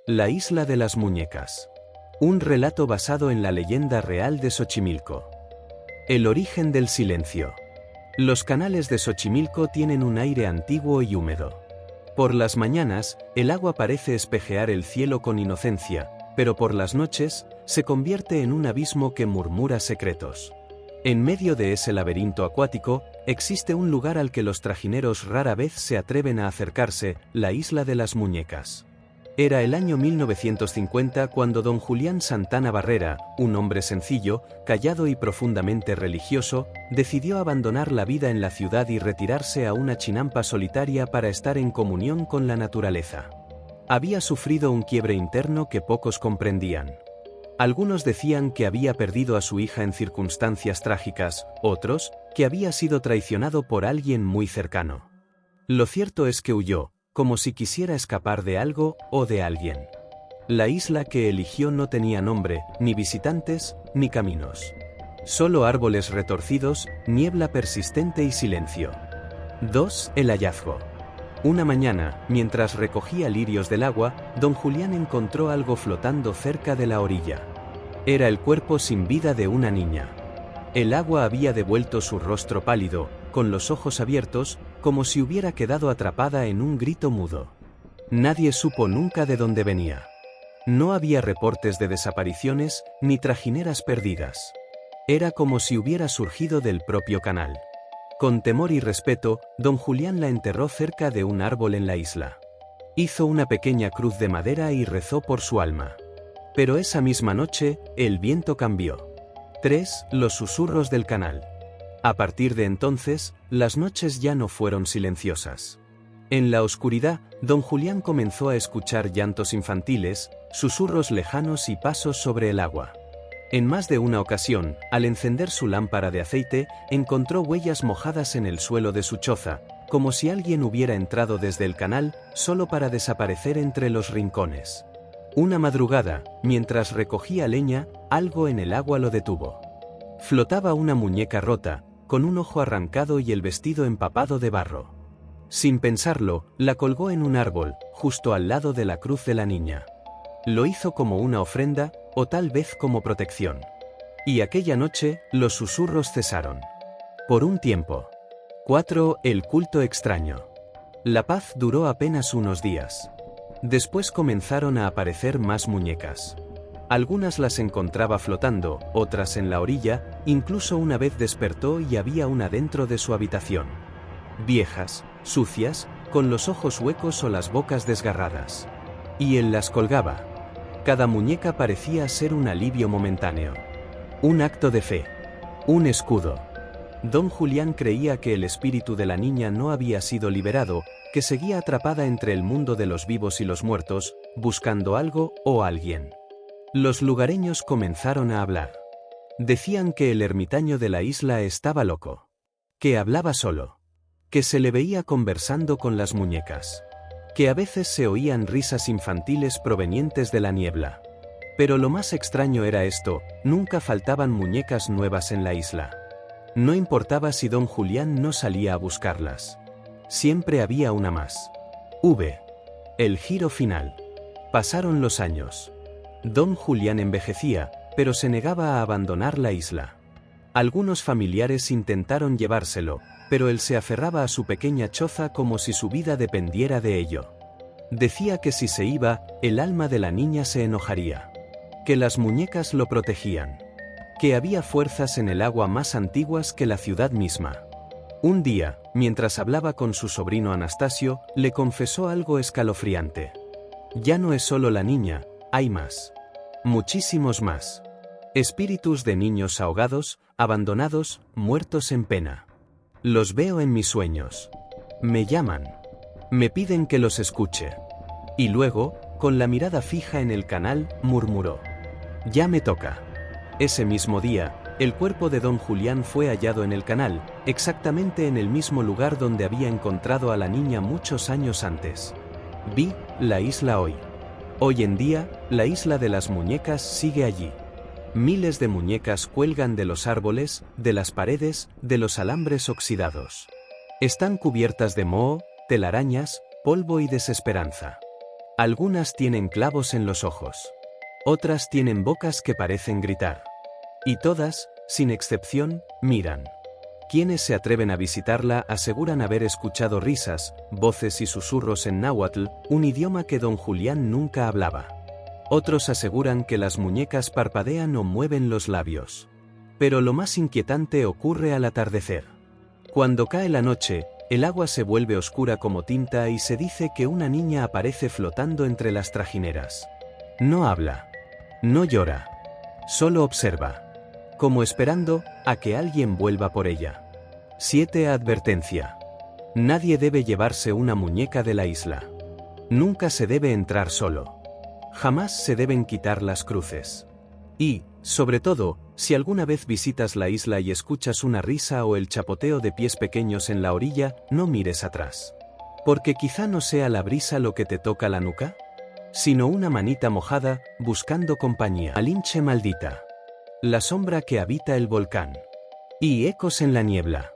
La isla de las muñecas. Un relato basado en la leyenda real de Xochimilco. El origen del silencio. Los canales de Xochimilco tienen un aire antiguo y húmedo. Por las mañanas, el agua parece espejear el cielo con inocencia, pero por las noches, se convierte en un abismo que murmura secretos. En medio de ese laberinto acuático, existe un lugar al que los trajineros rara vez se atreven a acercarse, la isla de las muñecas. Era el año 1950 cuando don Julián Santana Barrera, un hombre sencillo, callado y profundamente religioso, decidió abandonar la vida en la ciudad y retirarse a una chinampa solitaria para estar en comunión con la naturaleza. Había sufrido un quiebre interno que pocos comprendían. Algunos decían que había perdido a su hija en circunstancias trágicas, otros, que había sido traicionado por alguien muy cercano. Lo cierto es que huyó, como si quisiera escapar de algo o de alguien. La isla que eligió no tenía nombre, ni visitantes, ni caminos. Solo árboles retorcidos, niebla persistente y silencio. 2. El hallazgo. Una mañana, mientras recogía lirios del agua, don Julián encontró algo flotando cerca de la orilla. Era el cuerpo sin vida de una niña. El agua había devuelto su rostro pálido, con los ojos abiertos, como si hubiera quedado atrapada en un grito mudo. Nadie supo nunca de dónde venía. No había reportes de desapariciones, ni trajineras perdidas. Era como si hubiera surgido del propio canal. Con temor y respeto, don Julián la enterró cerca de un árbol en la isla. Hizo una pequeña cruz de madera y rezó por su alma. Pero esa misma noche, el viento cambió. 3. Los susurros del canal. A partir de entonces, las noches ya no fueron silenciosas. En la oscuridad, don Julián comenzó a escuchar llantos infantiles, susurros lejanos y pasos sobre el agua. En más de una ocasión, al encender su lámpara de aceite, encontró huellas mojadas en el suelo de su choza, como si alguien hubiera entrado desde el canal, solo para desaparecer entre los rincones. Una madrugada, mientras recogía leña, algo en el agua lo detuvo. Flotaba una muñeca rota, con un ojo arrancado y el vestido empapado de barro. Sin pensarlo, la colgó en un árbol, justo al lado de la cruz de la niña. Lo hizo como una ofrenda, o tal vez como protección. Y aquella noche, los susurros cesaron. Por un tiempo. 4. El culto extraño. La paz duró apenas unos días. Después comenzaron a aparecer más muñecas. Algunas las encontraba flotando, otras en la orilla, incluso una vez despertó y había una dentro de su habitación. Viejas, sucias, con los ojos huecos o las bocas desgarradas. Y él las colgaba. Cada muñeca parecía ser un alivio momentáneo. Un acto de fe. Un escudo. Don Julián creía que el espíritu de la niña no había sido liberado, que seguía atrapada entre el mundo de los vivos y los muertos, buscando algo o alguien. Los lugareños comenzaron a hablar. Decían que el ermitaño de la isla estaba loco. Que hablaba solo. Que se le veía conversando con las muñecas. Que a veces se oían risas infantiles provenientes de la niebla. Pero lo más extraño era esto, nunca faltaban muñecas nuevas en la isla. No importaba si don Julián no salía a buscarlas. Siempre había una más. El giro final. Pasaron los años. Don Julián envejecía, pero se negaba a abandonar la isla. Algunos familiares intentaron llevárselo, pero él se aferraba a su pequeña choza como si su vida dependiera de ello. Decía que si se iba, el alma de la niña se enojaría. Que las muñecas lo protegían. Que había fuerzas en el agua más antiguas que la ciudad misma. Un día, mientras hablaba con su sobrino Anastasio, le confesó algo escalofriante. Ya no es solo la niña, hay más. Muchísimos más. Espíritus de niños ahogados, abandonados, muertos en pena. Los veo en mis sueños. Me llaman. Me piden que los escuche. Y luego, con la mirada fija en el canal, murmuró. Ya me toca. Ese mismo día, el cuerpo de don Julián fue hallado en el canal, exactamente en el mismo lugar donde había encontrado a la niña muchos años antes. Vi la isla hoy. Hoy en día, la isla de las muñecas sigue allí. Miles de muñecas cuelgan de los árboles, de las paredes, de los alambres oxidados. Están cubiertas de moho, telarañas, polvo y desesperanza. Algunas tienen clavos en los ojos. Otras tienen bocas que parecen gritar. Y todas, sin excepción, miran. Quienes se atreven a visitarla aseguran haber escuchado risas, voces y susurros en náhuatl, un idioma que don Julián nunca hablaba. Otros aseguran que las muñecas parpadean o mueven los labios. Pero lo más inquietante ocurre al atardecer. Cuando cae la noche, el agua se vuelve oscura como tinta y se dice que una niña aparece flotando entre las trajineras. No habla. No llora. Solo observa. Como esperando a que alguien vuelva por ella. 7. Advertencia. Nadie debe llevarse una muñeca de la isla. Nunca se debe entrar solo. Jamás se deben quitar las cruces. Y, sobre todo, si alguna vez visitas la isla y escuchas una risa o el chapoteo de pies pequeños en la orilla, no mires atrás. Porque quizá no sea la brisa lo que te toca la nuca, sino una manita mojada, buscando compañía. Malinche maldita. La sombra que habita el volcán. Y ecos en la niebla.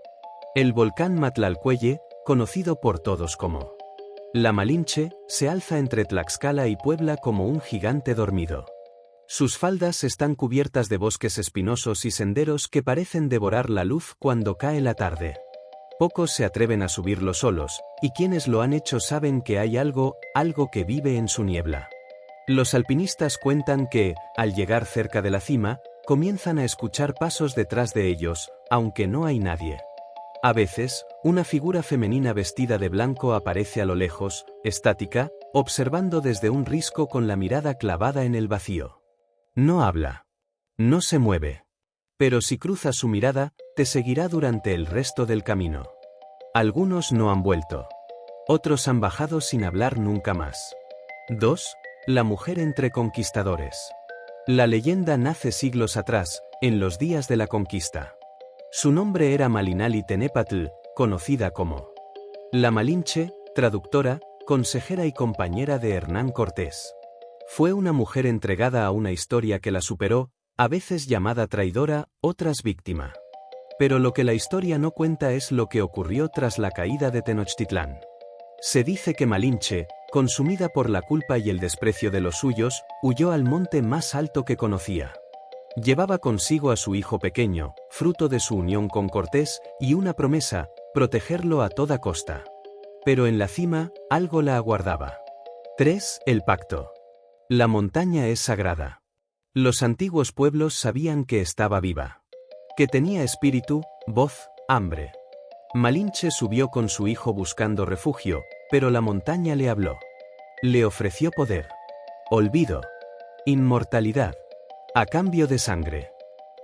El volcán Matlalcueye, conocido por todos como la Malinche, se alza entre Tlaxcala y Puebla como un gigante dormido. Sus faldas están cubiertas de bosques espinosos y senderos que parecen devorar la luz cuando cae la tarde. Pocos se atreven a subirlo solos, y quienes lo han hecho saben que hay algo que vive en su niebla. Los alpinistas cuentan que, al llegar cerca de la cima, comienzan a escuchar pasos detrás de ellos, aunque no hay nadie. A veces, una figura femenina vestida de blanco aparece a lo lejos, estática, observando desde un risco con la mirada clavada en el vacío. No habla. No se mueve. Pero si cruzas su mirada, te seguirá durante el resto del camino. Algunos no han vuelto. Otros han bajado sin hablar nunca más. 2. La mujer entre conquistadores. La leyenda nace siglos atrás, en los días de la conquista. Su nombre era Malinali Tenepatl, conocida como la Malinche, traductora, consejera y compañera de Hernán Cortés. Fue una mujer entregada a una historia que la superó, a veces llamada traidora, otras víctima. Pero lo que la historia no cuenta es lo que ocurrió tras la caída de Tenochtitlán. Se dice que Malinche, consumida por la culpa y el desprecio de los suyos, huyó al monte más alto que conocía. Llevaba consigo a su hijo pequeño, fruto de su unión con Cortés, y una promesa, protegerlo a toda costa. Pero en la cima, algo la aguardaba. 3. El pacto. La montaña es sagrada. Los antiguos pueblos sabían que estaba viva. Que tenía espíritu, voz, hambre. Malinche subió con su hijo buscando refugio, pero la montaña le habló. Le ofreció poder, olvido, inmortalidad, a cambio de sangre.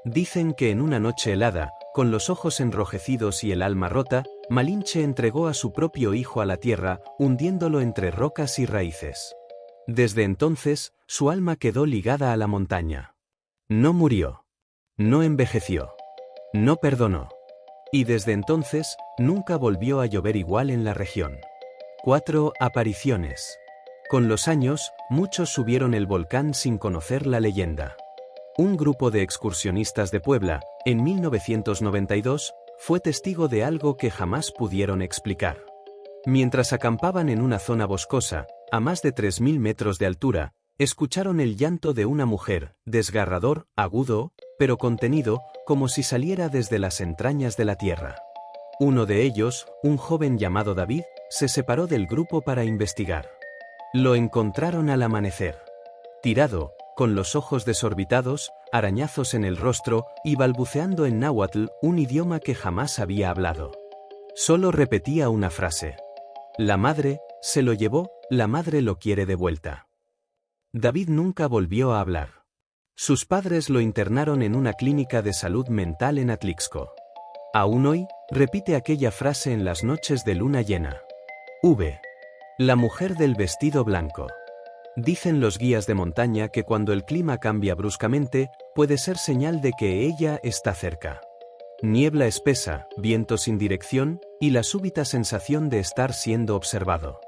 Dicen que en una noche helada, con los ojos enrojecidos y el alma rota, Malinche entregó a su propio hijo a la tierra, hundiéndolo entre rocas y raíces. Desde entonces, su alma quedó ligada a la montaña. No murió. No envejeció. No perdonó. Y desde entonces, nunca volvió a llover igual en la región. 4. Apariciones. Con los años, muchos subieron el volcán sin conocer la leyenda. Un grupo de excursionistas de Puebla, en 1992, fue testigo de algo que jamás pudieron explicar. Mientras acampaban en una zona boscosa, a más de 3.000 metros de altura, escucharon el llanto de una mujer, desgarrador, agudo, pero contenido, como si saliera desde las entrañas de la tierra. Uno de ellos, un joven llamado David, se separó del grupo para investigar. Lo encontraron al amanecer. Tirado, con los ojos desorbitados, arañazos en el rostro, y balbuceando en náhuatl, un idioma que jamás había hablado. Solo repetía una frase. La madre, se lo llevó, la madre lo quiere de vuelta. David nunca volvió a hablar. Sus padres lo internaron en una clínica de salud mental en Atlixco. Aún hoy, repite aquella frase en las noches de luna llena. La mujer del vestido blanco. Dicen los guías de montaña que cuando el clima cambia bruscamente, puede ser señal de que ella está cerca. Niebla espesa, viento sin dirección, y la súbita sensación de estar siendo observado.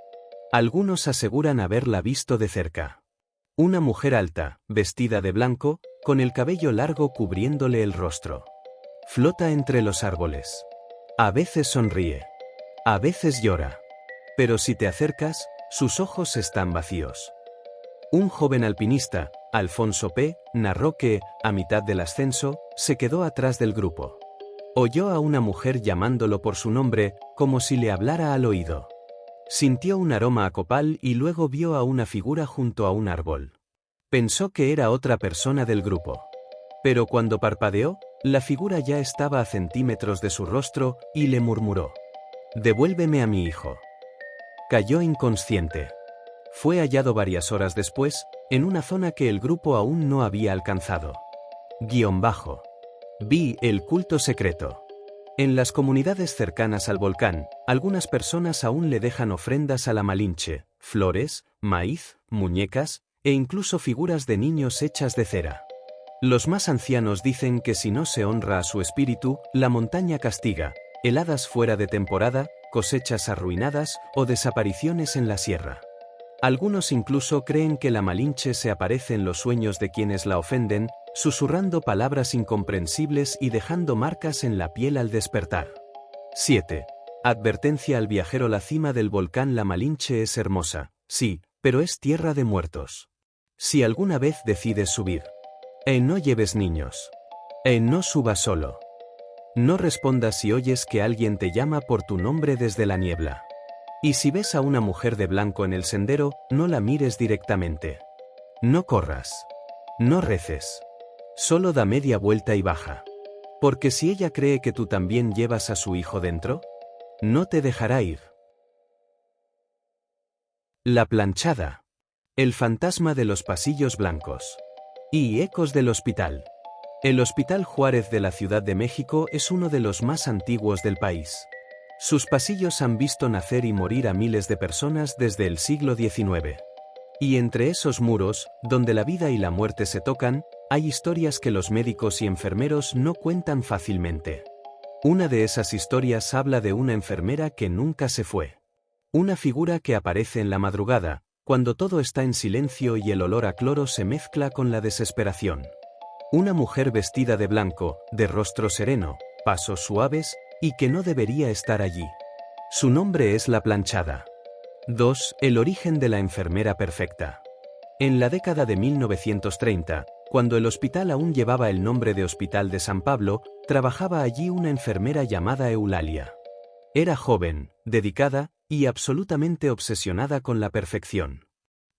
Algunos aseguran haberla visto de cerca. Una mujer alta, vestida de blanco, con el cabello largo cubriéndole el rostro. Flota entre los árboles. A veces sonríe. A veces llora. Pero si te acercas, sus ojos están vacíos. Un joven alpinista, Alfonso P., narró que, a mitad del ascenso, se quedó atrás del grupo. Oyó a una mujer llamándolo por su nombre, como si le hablara al oído. Sintió un aroma a copal y luego vio a una figura junto a un árbol. Pensó que era otra persona del grupo. Pero cuando parpadeó, la figura ya estaba a centímetros de su rostro y le murmuró: «Devuélveme a mi hijo». Cayó inconsciente. Fue hallado varias horas después, en una zona que el grupo aún no había alcanzado. Vi el culto secreto. En las comunidades cercanas al volcán, algunas personas aún le dejan ofrendas a la Malinche, flores, maíz, muñecas, e incluso figuras de niños hechas de cera. Los más ancianos dicen que si no se honra a su espíritu, la montaña castiga, heladas fuera de temporada, cosechas arruinadas o desapariciones en la sierra. Algunos incluso creen que la Malinche se aparece en los sueños de quienes la ofenden, susurrando palabras incomprensibles y dejando marcas en la piel al despertar. 7. Advertencia al viajero: la cima del volcán La Malinche es hermosa, sí, pero es tierra de muertos. Si alguna vez decides subir, no lleves niños. No subas solo. No respondas si oyes que alguien te llama por tu nombre desde la niebla. Y si ves a una mujer de blanco en el sendero, no la mires directamente. No corras. No reces. Solo da media vuelta y baja. Porque si ella cree que tú también llevas a su hijo dentro, no te dejará ir. La planchada. El fantasma de los pasillos blancos. Y ecos del hospital. El Hospital Juárez de la Ciudad de México es uno de los más antiguos del país. Sus pasillos han visto nacer y morir a miles de personas desde el siglo XIX. Y entre esos muros, donde la vida y la muerte se tocan, hay historias que los médicos y enfermeros no cuentan fácilmente. Una de esas historias habla de una enfermera que nunca se fue. Una figura que aparece en la madrugada, cuando todo está en silencio y el olor a cloro se mezcla con la desesperación. Una mujer vestida de blanco, de rostro sereno, pasos suaves, y que no debería estar allí. Su nombre es La Planchada. 2. El origen de la enfermera perfecta. En la década de 1930, cuando el hospital aún llevaba el nombre de Hospital de San Pablo, trabajaba allí una enfermera llamada Eulalia. Era joven, dedicada, y absolutamente obsesionada con la perfección.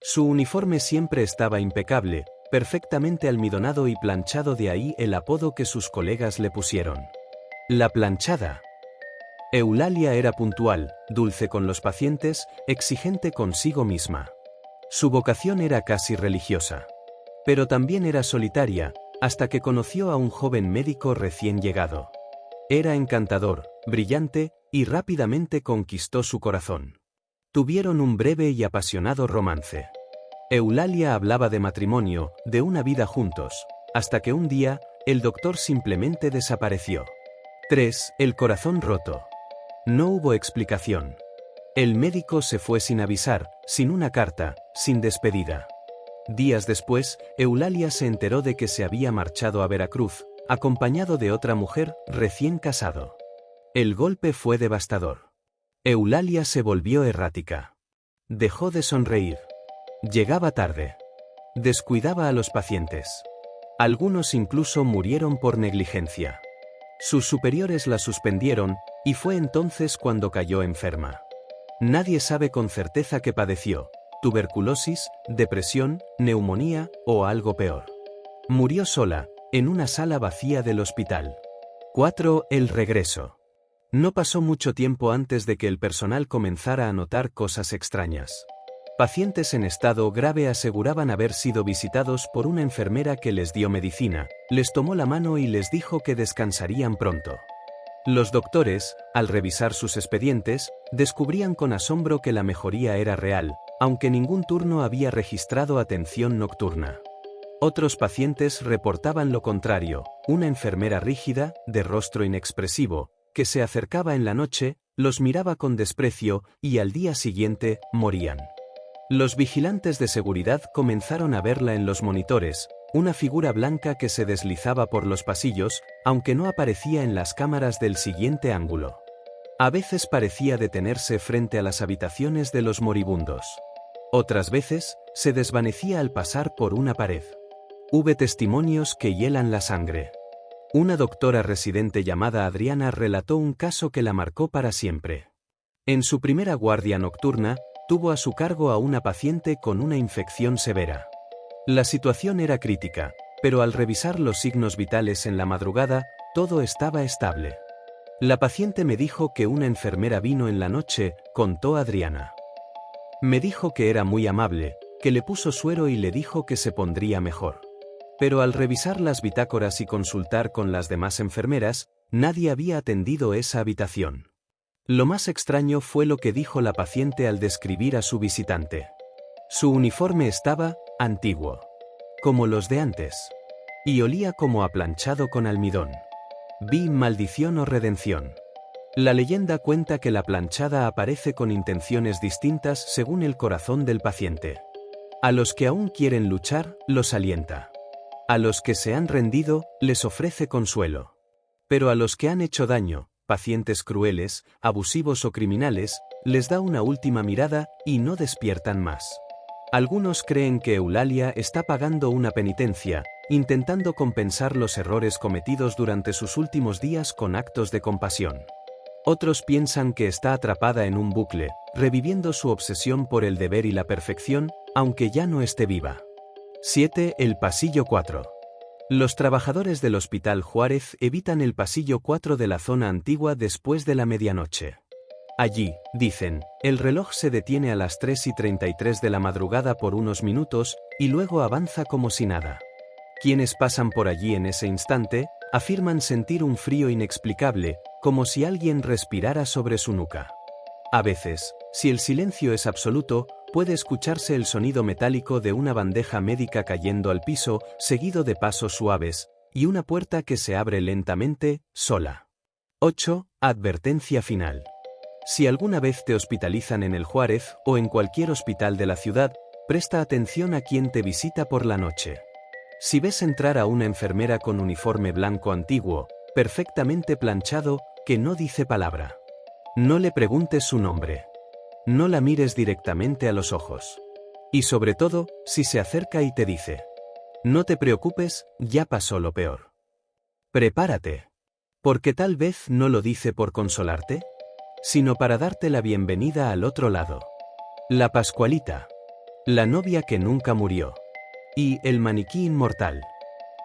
Su uniforme siempre estaba impecable, perfectamente almidonado y planchado, de ahí el apodo que sus colegas le pusieron: La Planchada. Eulalia era puntual, dulce con los pacientes, exigente consigo misma. Su vocación era casi religiosa. Pero también era solitaria, hasta que conoció a un joven médico recién llegado. Era encantador, brillante, y rápidamente conquistó su corazón. Tuvieron un breve y apasionado romance. Eulalia hablaba de matrimonio, de una vida juntos, hasta que un día, el doctor simplemente desapareció. 3. El corazón roto. No hubo explicación. El médico se fue sin avisar, sin una carta, sin despedida. Días después, Eulalia se enteró de que se había marchado a Veracruz, acompañado de otra mujer, recién casado. El golpe fue devastador. Eulalia se volvió errática. Dejó de sonreír. Llegaba tarde. Descuidaba a los pacientes. Algunos incluso murieron por negligencia. Sus superiores la suspendieron, y fue entonces cuando cayó enferma. Nadie sabe con certeza qué padeció: tuberculosis, depresión, neumonía o algo peor. Murió sola, en una sala vacía del hospital. 4. El regreso. No pasó mucho tiempo antes de que el personal comenzara a notar cosas extrañas. Pacientes en estado grave aseguraban haber sido visitados por una enfermera que les dio medicina, les tomó la mano y les dijo que descansarían pronto. Los doctores, al revisar sus expedientes, descubrían con asombro que la mejoría era real, aunque ningún turno había registrado atención nocturna. Otros pacientes reportaban lo contrario: una enfermera rígida, de rostro inexpresivo, que se acercaba en la noche, los miraba con desprecio, y al día siguiente, morían. Los vigilantes de seguridad comenzaron a verla en los monitores, una figura blanca que se deslizaba por los pasillos, aunque no aparecía en las cámaras del siguiente ángulo. A veces parecía detenerse frente a las habitaciones de los moribundos. Otras veces, se desvanecía al pasar por una pared. Hubo testimonios que hielan la sangre. Una doctora residente llamada Adriana relató un caso que la marcó para siempre. En su primera guardia nocturna, tuvo a su cargo a una paciente con una infección severa. La situación era crítica, pero al revisar los signos vitales en la madrugada, todo estaba estable. La paciente me dijo que una enfermera vino en la noche, contó Adriana. Me dijo que era muy amable, que le puso suero y le dijo que se pondría mejor. Pero al revisar las bitácoras y consultar con las demás enfermeras, nadie había atendido esa habitación. Lo más extraño fue lo que dijo la paciente al describir a su visitante. Su uniforme estaba antiguo, como los de antes, y olía como a planchado con almidón. Vi maldición o redención. La leyenda cuenta que la planchada aparece con intenciones distintas según el corazón del paciente. A los que aún quieren luchar, los alienta. A los que se han rendido, les ofrece consuelo. Pero a los que han hecho daño, pacientes crueles, abusivos o criminales, les da una última mirada y no despiertan más. Algunos creen que Eulalia está pagando una penitencia, intentando compensar los errores cometidos durante sus últimos días con actos de compasión. Otros piensan que está atrapada en un bucle, reviviendo su obsesión por el deber y la perfección, aunque ya no esté viva. 7. El pasillo 4. Los trabajadores del Hospital Juárez evitan el pasillo 4 de la zona antigua después de la medianoche. Allí, dicen, el reloj se detiene a las 3:33 de la madrugada por unos minutos, y luego avanza como si nada. Quienes pasan por allí en ese instante, afirman sentir un frío inexplicable, como si alguien respirara sobre su nuca. A veces, si el silencio es absoluto, puede escucharse el sonido metálico de una bandeja médica cayendo al piso, seguido de pasos suaves, y una puerta que se abre lentamente, sola. 8. Advertencia final. Si alguna vez te hospitalizan en el Juárez o en cualquier hospital de la ciudad, presta atención a quien te visita por la noche. Si ves entrar a una enfermera con uniforme blanco antiguo, perfectamente planchado, que no dice palabra. No le preguntes su nombre. No la mires directamente a los ojos. Y sobre todo, si se acerca y te dice: no te preocupes, ya pasó lo peor. Prepárate. Porque tal vez no lo dice por consolarte, sino para darte la bienvenida al otro lado. La Pascualita. La novia que nunca murió. Y el maniquí inmortal.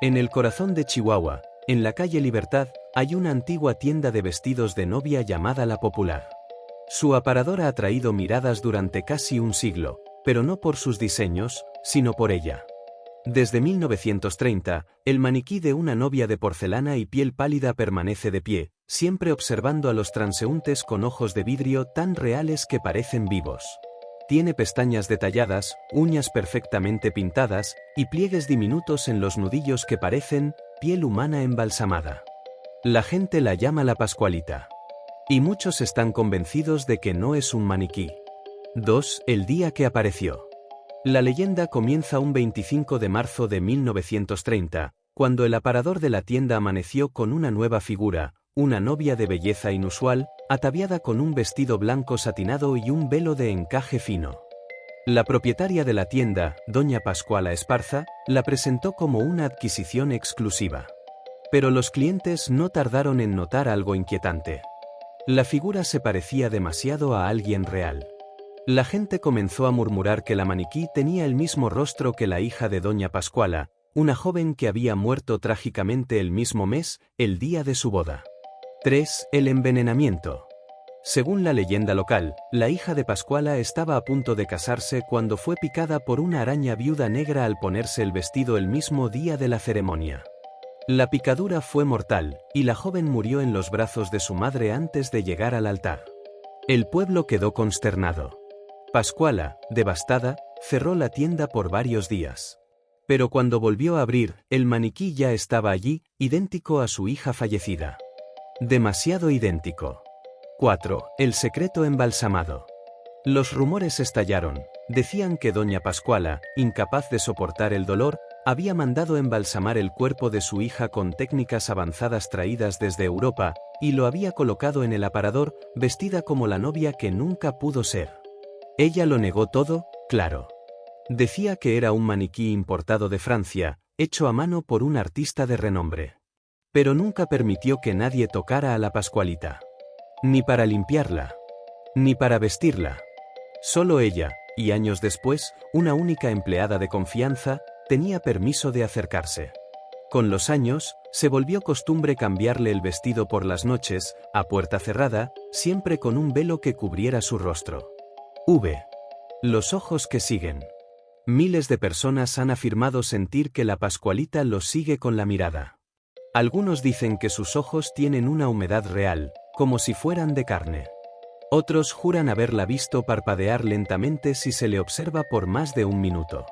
En el corazón de Chihuahua, en la calle Libertad, hay una antigua tienda de vestidos de novia llamada La Popular. Su aparador ha atraído miradas durante casi un siglo, pero no por sus diseños, sino por ella. Desde 1930, el maniquí de una novia de porcelana y piel pálida permanece de pie, siempre observando a los transeúntes con ojos de vidrio tan reales que parecen vivos. Tiene pestañas detalladas, uñas perfectamente pintadas, y pliegues diminutos en los nudillos que parecen piel humana embalsamada. La gente la llama la Pascualita. Y muchos están convencidos de que no es un maniquí. 2. El día que apareció. La leyenda comienza un 25 de marzo de 1930, cuando el aparador de la tienda amaneció con una nueva figura, una novia de belleza inusual, ataviada con un vestido blanco satinado y un velo de encaje fino. La propietaria de la tienda, doña Pascuala Esparza, la presentó como una adquisición exclusiva. Pero los clientes no tardaron en notar algo inquietante. La figura se parecía demasiado a alguien real. La gente comenzó a murmurar que la maniquí tenía el mismo rostro que la hija de doña Pascuala, una joven que había muerto trágicamente el mismo mes, el día de su boda. 3. El envenenamiento. Según la leyenda local, la hija de Pascuala estaba a punto de casarse cuando fue picada por una araña viuda negra al ponerse el vestido el mismo día de la ceremonia. La picadura fue mortal, y la joven murió en los brazos de su madre antes de llegar al altar. El pueblo quedó consternado. Pascuala, devastada, cerró la tienda por varios días. Pero cuando volvió a abrir, el maniquí ya estaba allí, idéntico a su hija fallecida. Demasiado idéntico. 4. El secreto embalsamado. Los rumores estallaron. Decían que doña Pascuala, incapaz de soportar el dolor, había mandado embalsamar el cuerpo de su hija con técnicas avanzadas traídas desde Europa, y lo había colocado en el aparador, vestida como la novia que nunca pudo ser. Ella lo negó todo, claro. Decía que era un maniquí importado de Francia, hecho a mano por un artista de renombre. Pero nunca permitió que nadie tocara a la Pascualita. Ni para limpiarla. Ni para vestirla. Solo ella, y años después, una única empleada de confianza, tenía permiso de acercarse. Con los años, se volvió costumbre cambiarle el vestido por las noches, a puerta cerrada, siempre con un velo que cubriera su rostro. Los ojos que siguen. Miles de personas han afirmado sentir que la Pascualita los sigue con la mirada. Algunos dicen que sus ojos tienen una humedad real, como si fueran de carne. Otros juran haberla visto parpadear lentamente si se le observa por más de un minuto.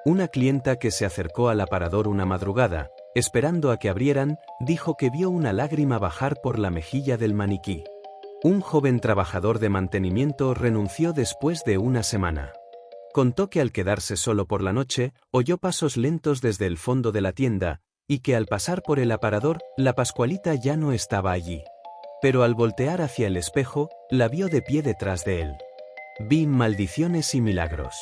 Una clienta que se acercó al aparador una madrugada, esperando a que abrieran, dijo que vio una lágrima bajar por la mejilla del maniquí. Un joven trabajador de mantenimiento renunció después de una semana. Contó que al quedarse solo por la noche, oyó pasos lentos desde el fondo de la tienda, y que al pasar por el aparador, la Pascualita ya no estaba allí. Pero al voltear hacia el espejo, la vio de pie detrás de él. Vi maldiciones y milagros.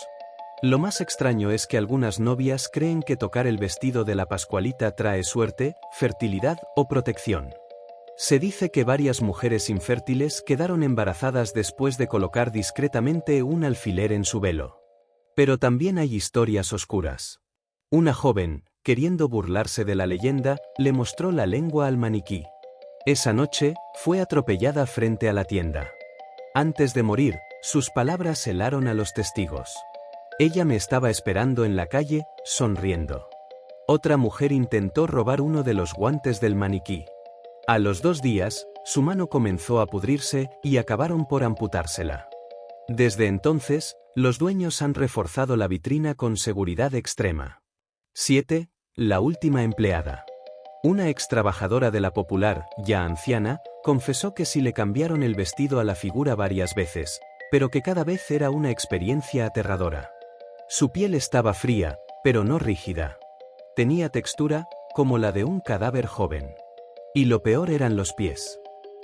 Lo más extraño es que algunas novias creen que tocar el vestido de la Pascualita trae suerte, fertilidad o protección. Se dice que varias mujeres infértiles quedaron embarazadas después de colocar discretamente un alfiler en su velo. Pero también hay historias oscuras. Una joven, queriendo burlarse de la leyenda, le mostró la lengua al maniquí. Esa noche, fue atropellada frente a la tienda. Antes de morir, sus palabras helaron a los testigos. Ella me estaba esperando en la calle, sonriendo. Otra mujer intentó robar uno de los guantes del maniquí. A los 2 días, su mano comenzó a pudrirse y acabaron por amputársela. Desde entonces, los dueños han reforzado la vitrina con seguridad extrema. 7. La última empleada. Una ex trabajadora de la Popular, ya anciana, confesó que sí le cambiaron el vestido a la figura varias veces, pero que cada vez era una experiencia aterradora. Su piel estaba fría, pero no rígida. Tenía textura, como la de un cadáver joven. Y lo peor eran los pies.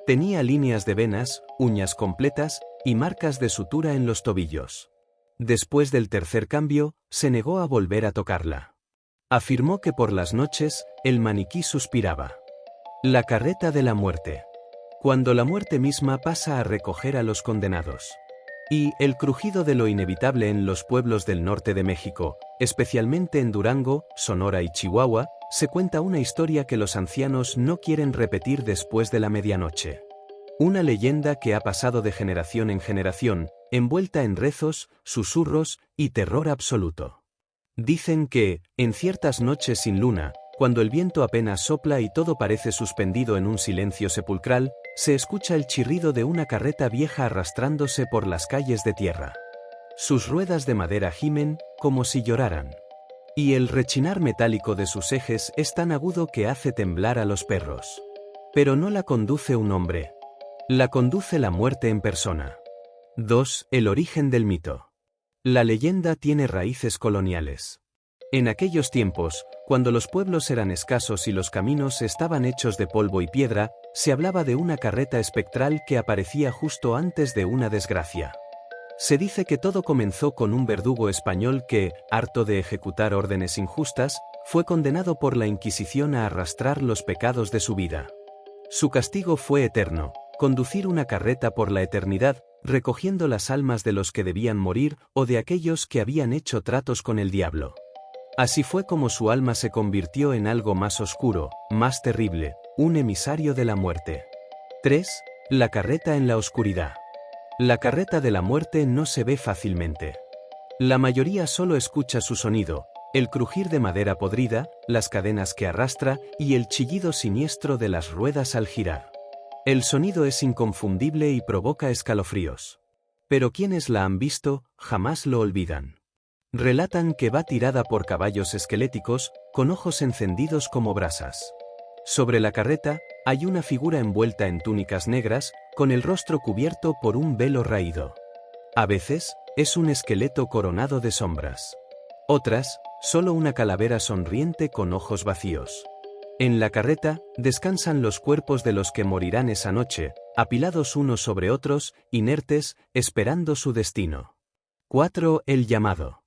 Tenía líneas de venas, uñas completas, y marcas de sutura en los tobillos. Después del tercer cambio, se negó a volver a tocarla. Afirmó que por las noches, el maniquí suspiraba. La carreta de la muerte. Cuando la muerte misma pasa a recoger a los condenados. Y el crujido de lo inevitable en los pueblos del norte de México, especialmente en Durango, Sonora y Chihuahua, se cuenta una historia que los ancianos no quieren repetir después de la medianoche. Una leyenda que ha pasado de generación en generación, envuelta en rezos, susurros y terror absoluto. Dicen que, en ciertas noches sin luna, cuando el viento apenas sopla y todo parece suspendido en un silencio sepulcral, se escucha el chirrido de una carreta vieja arrastrándose por las calles de tierra. Sus ruedas de madera gimen, como si lloraran. Y el rechinar metálico de sus ejes es tan agudo que hace temblar a los perros. Pero no la conduce un hombre. La conduce la muerte en persona. 2. El origen del mito. La leyenda tiene raíces coloniales. En aquellos tiempos, cuando los pueblos eran escasos y los caminos estaban hechos de polvo y piedra, se hablaba de una carreta espectral que aparecía justo antes de una desgracia. Se dice que todo comenzó con un verdugo español que, harto de ejecutar órdenes injustas, fue condenado por la Inquisición a arrastrar los pecados de su vida. Su castigo fue eterno, conducir una carreta por la eternidad, recogiendo las almas de los que debían morir o de aquellos que habían hecho tratos con el diablo. Así fue como su alma se convirtió en algo más oscuro, más terrible, un emisario de la muerte. 3. La carreta en la oscuridad. La carreta de la muerte no se ve fácilmente. La mayoría solo escucha su sonido, el crujir de madera podrida, las cadenas que arrastra y el chillido siniestro de las ruedas al girar. El sonido es inconfundible y provoca escalofríos. Pero quienes la han visto, jamás lo olvidan. Relatan que va tirada por caballos esqueléticos, con ojos encendidos como brasas. Sobre la carreta, hay una figura envuelta en túnicas negras, con el rostro cubierto por un velo raído. A veces, es un esqueleto coronado de sombras. Otras, solo una calavera sonriente con ojos vacíos. En la carreta, descansan los cuerpos de los que morirán esa noche, apilados unos sobre otros, inertes, esperando su destino. 4. El llamado.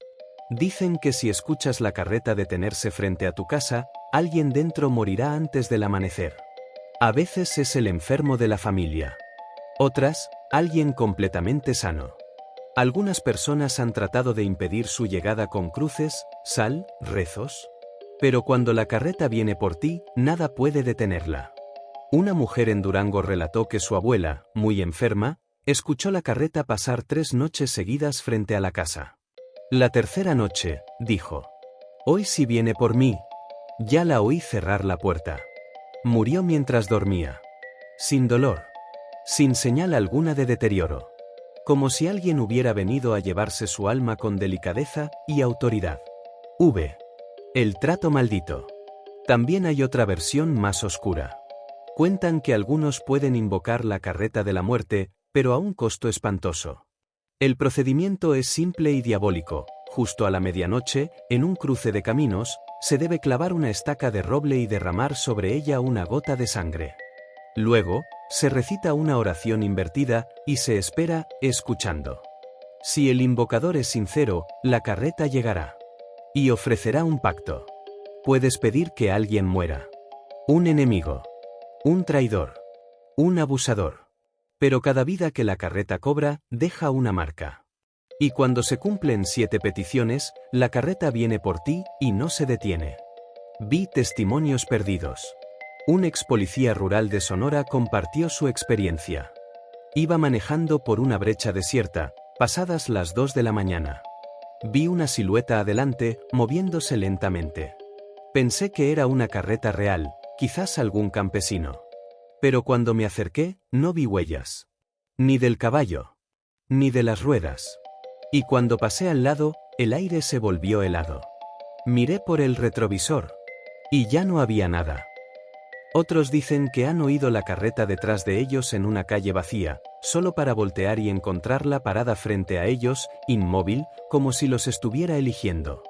Dicen que si escuchas la carreta detenerse frente a tu casa, alguien dentro morirá antes del amanecer. A veces es el enfermo de la familia. Otras, alguien completamente sano. Algunas personas han tratado de impedir su llegada con cruces, sal, rezos. Pero cuando la carreta viene por ti, nada puede detenerla. Una mujer en Durango relató que su abuela, muy enferma, escuchó la carreta pasar 3 noches seguidas frente a la casa. La tercera noche, dijo: «Hoy sí viene por mí». Ya la oí cerrar la puerta. Murió mientras dormía. Sin dolor. Sin señal alguna de deterioro. Como si alguien hubiera venido a llevarse su alma con delicadeza y autoridad. V. El trato maldito. También hay otra versión más oscura. Cuentan que algunos pueden invocar la carreta de la muerte, pero a un costo espantoso. El procedimiento es simple y diabólico. Justo a la medianoche, en un cruce de caminos, se debe clavar una estaca de roble y derramar sobre ella una gota de sangre. Luego, se recita una oración invertida y se espera, escuchando. Si el invocador es sincero, la carreta llegará. Y ofrecerá un pacto. Puedes pedir que alguien muera. Un enemigo. Un traidor. Un abusador. Pero cada vida que la carreta cobra, deja una marca. Y cuando se cumplen 7 peticiones, la carreta viene por ti y no se detiene. Vi testimonios perdidos. Un ex policía rural de Sonora compartió su experiencia. Iba manejando por una brecha desierta, pasadas las 2 de la mañana. Vi una silueta adelante, moviéndose lentamente. Pensé que era una carreta real, quizás algún campesino. Pero cuando me acerqué, no vi huellas. Ni del caballo. Ni de las ruedas. Y cuando pasé al lado, el aire se volvió helado. Miré por el retrovisor. Y ya no había nada. Otros dicen que han oído la carreta detrás de ellos en una calle vacía, solo para voltear y encontrarla parada frente a ellos, inmóvil, como si los estuviera eligiendo.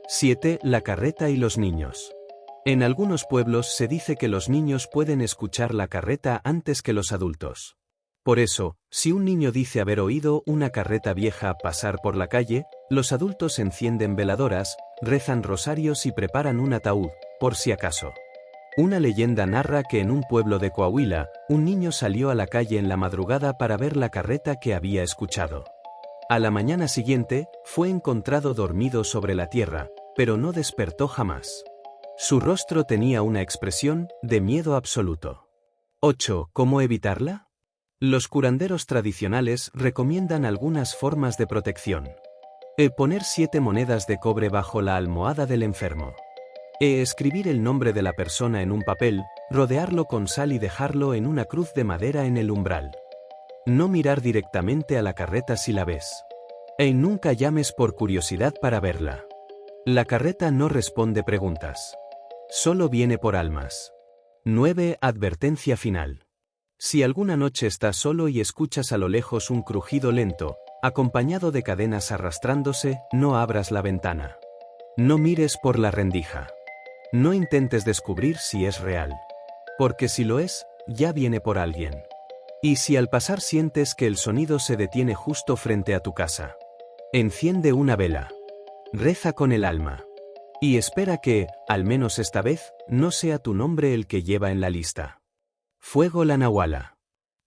7. La carreta y los niños. En algunos pueblos se dice que los niños pueden escuchar la carreta antes que los adultos. Por eso, si un niño dice haber oído una carreta vieja pasar por la calle, los adultos encienden veladoras, rezan rosarios y preparan un ataúd, por si acaso. Una leyenda narra que en un pueblo de Coahuila, un niño salió a la calle en la madrugada para ver la carreta que había escuchado. A la mañana siguiente, fue encontrado dormido sobre la tierra, pero no despertó jamás. Su rostro tenía una expresión de miedo absoluto. 8. ¿Cómo evitarla? Los curanderos tradicionales recomiendan algunas formas de protección. Poner 7 monedas de cobre bajo la almohada del enfermo. Escribir el nombre de la persona en un papel, rodearlo con sal y dejarlo en una cruz de madera en el umbral. No mirar directamente a la carreta si la ves. Nunca llames por curiosidad para verla. La carreta no responde preguntas. Solo viene por almas. 9. Advertencia final. Si alguna noche estás solo y escuchas a lo lejos un crujido lento, acompañado de cadenas arrastrándose, no abras la ventana. No mires por la rendija. No intentes descubrir si es real. Porque si lo es, ya viene por alguien. Y si al pasar sientes que el sonido se detiene justo frente a tu casa, enciende una vela. Reza con el alma. Y espera que, al menos esta vez, no sea tu nombre el que lleva en la lista. Fuego la Nahuala.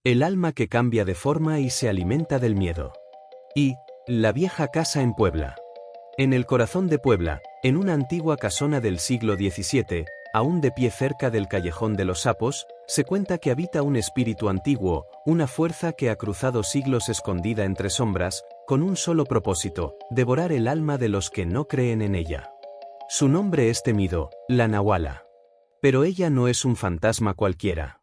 El alma que cambia de forma y se alimenta del miedo. Y, la vieja casa en Puebla. En el corazón de Puebla, en una antigua casona del siglo XVII, aún de pie cerca del Callejón de los Sapos, se cuenta que habita un espíritu antiguo, una fuerza que ha cruzado siglos escondida entre sombras, con un solo propósito: devorar el alma de los que no creen en ella. Su nombre es temido, la Nahuala. Pero ella no es un fantasma cualquiera.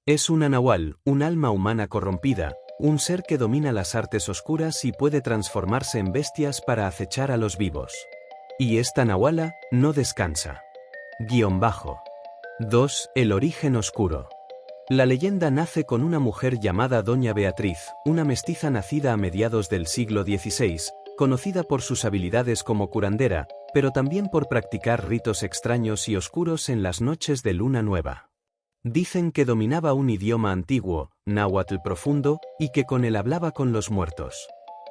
Es una Nahual, un alma humana corrompida, un ser que domina las artes oscuras y puede transformarse en bestias para acechar a los vivos. Y esta Nahuala no descansa. _ 2. El origen oscuro. La leyenda nace con una mujer llamada Doña Beatriz, una mestiza nacida a mediados del siglo XVI, conocida por sus habilidades como curandera, pero también por practicar ritos extraños y oscuros en las noches de luna nueva. Dicen que dominaba un idioma antiguo, náhuatl profundo, y que con él hablaba con los muertos.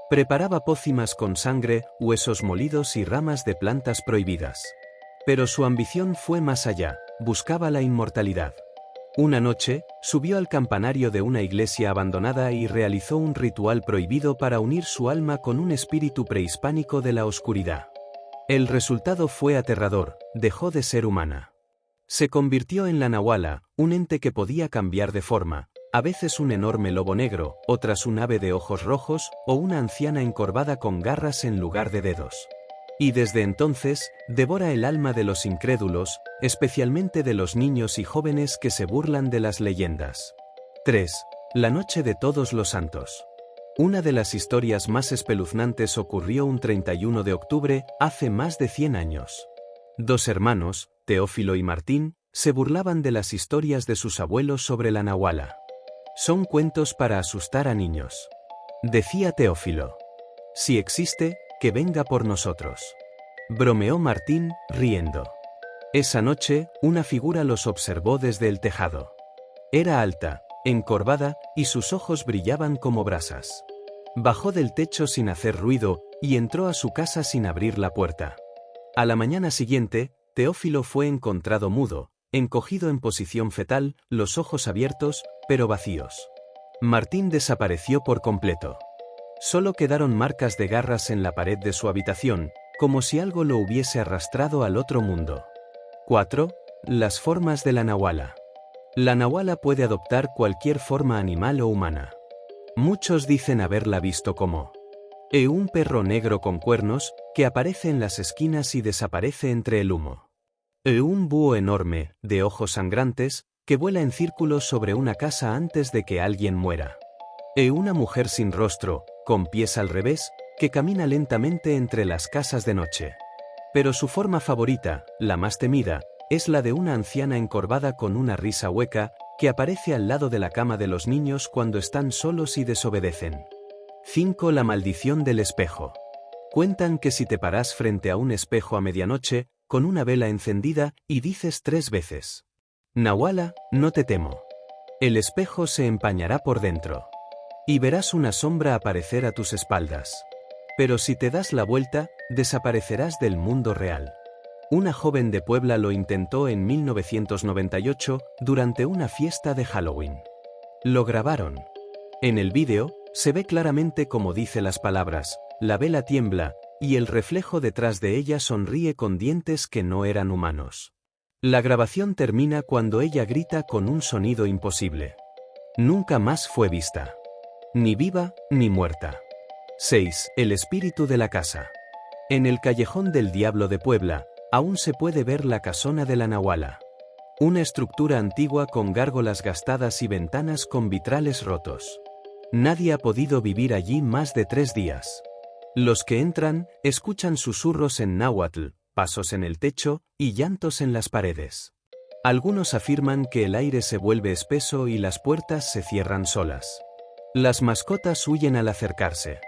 Preparaba pócimas con sangre, huesos molidos y ramas de plantas prohibidas. Pero su ambición fue más allá, buscaba la inmortalidad. Una noche, subió al campanario de una iglesia abandonada y realizó un ritual prohibido para unir su alma con un espíritu prehispánico de la oscuridad. El resultado fue aterrador, dejó de ser humana. Se convirtió en la nahuala, un ente que podía cambiar de forma, a veces un enorme lobo negro, otras un ave de ojos rojos, o una anciana encorvada con garras en lugar de dedos. Y desde entonces, devora el alma de los incrédulos, especialmente de los niños y jóvenes que se burlan de las leyendas. 3. La noche de Todos los Santos. Una de las historias más espeluznantes ocurrió un 31 de octubre, hace más de 100 años. Dos hermanos, Teófilo y Martín, se burlaban de las historias de sus abuelos sobre la nahuala. Son cuentos para asustar a niños. Decía Teófilo. Si existe, que venga por nosotros. Bromeó Martín, riendo. Esa noche, una figura los observó desde el tejado. Era alta, encorvada, y sus ojos brillaban como brasas. Bajó del techo sin hacer ruido, y entró a su casa sin abrir la puerta. A la mañana siguiente, Teófilo fue encontrado mudo, encogido en posición fetal, los ojos abiertos, pero vacíos. Martín desapareció por completo. Solo quedaron marcas de garras en la pared de su habitación, como si algo lo hubiese arrastrado al otro mundo. 4. Las formas de la nahuala. La nahuala puede adoptar cualquier forma animal o humana. Muchos dicen haberla visto como un perro negro con cuernos, que aparece en las esquinas y desaparece entre el humo. Un búho enorme, de ojos sangrantes, que vuela en círculos sobre una casa antes de que alguien muera. Una mujer sin rostro, con pies al revés, que camina lentamente entre las casas de noche. Pero su forma favorita, la más temida, es la de una anciana encorvada con una risa hueca, que aparece al lado de la cama de los niños cuando están solos y desobedecen. 5. La maldición del espejo. Cuentan que si te paras frente a un espejo a medianoche, con una vela encendida, y dices 3 veces: Nahuala, no te temo. El espejo se empañará por dentro. Y verás una sombra aparecer a tus espaldas. Pero si te das la vuelta, desaparecerás del mundo real. Una joven de Puebla lo intentó en 1998, durante una fiesta de Halloween. Lo grabaron. En el vídeo, se ve claramente cómo dice las palabras: la vela tiembla, y el reflejo detrás de ella sonríe con dientes que no eran humanos. La grabación termina cuando ella grita con un sonido imposible. Nunca más fue vista. Ni viva, ni muerta. 6. El espíritu de la casa. En el Callejón del Diablo de Puebla, aún se puede ver la casona de la nahuala. Una estructura antigua con gárgolas gastadas y ventanas con vitrales rotos. Nadie ha podido vivir allí más de 3 días. Los que entran, escuchan susurros en náhuatl, pasos en el techo, y llantos en las paredes. Algunos afirman que el aire se vuelve espeso y las puertas se cierran solas. Las mascotas huyen al acercarse.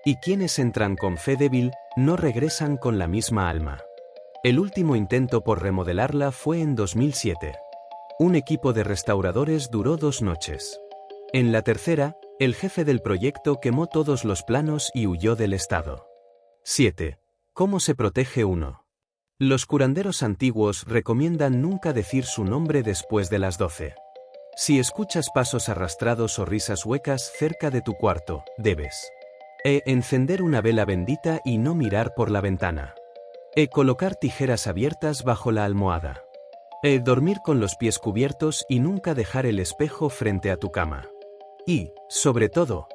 Y quienes entran con fe débil, no regresan con la misma alma. El último intento por remodelarla fue en 2007. Un equipo de restauradores duró 2 noches. En la tercera, el jefe del proyecto quemó todos los planos y huyó del estado. 7. ¿Cómo se protege uno? Los curanderos antiguos recomiendan nunca decir su nombre después de las 12. Si escuchas pasos arrastrados o risas huecas cerca de tu cuarto, debes encender una vela bendita y no mirar por la ventana. Colocar tijeras abiertas bajo la almohada. Dormir con los pies cubiertos y nunca dejar el espejo frente a tu cama. Y, sobre todo,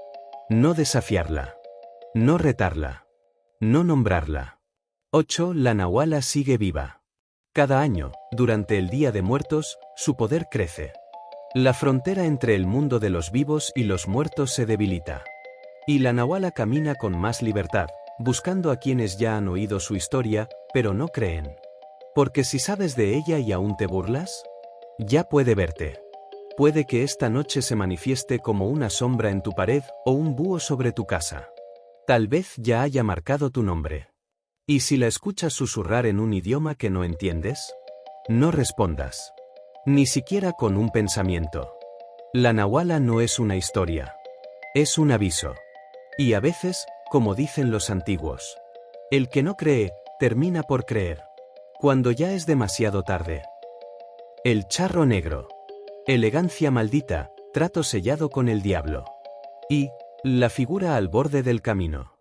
no desafiarla. No retarla. No nombrarla. 8. La nahuala sigue viva. Cada año, durante el Día de Muertos, su poder crece. La frontera entre el mundo de los vivos y los muertos se debilita. Y la nahuala camina con más libertad, buscando a quienes ya han oído su historia, pero no creen. Porque si sabes de ella y aún te burlas, ya puede verte. Puede que esta noche se manifieste como una sombra en tu pared o un búho sobre tu casa. Tal vez ya haya marcado tu nombre. ¿Y si la escuchas susurrar en un idioma que no entiendes? No respondas. Ni siquiera con un pensamiento. La Nahuala no es una historia. Es un aviso. Y a veces, como dicen los antiguos, el que no cree, termina por creer. Cuando ya es demasiado tarde. El charro negro. Elegancia maldita, trato sellado con el diablo. Y, la figura al borde del camino.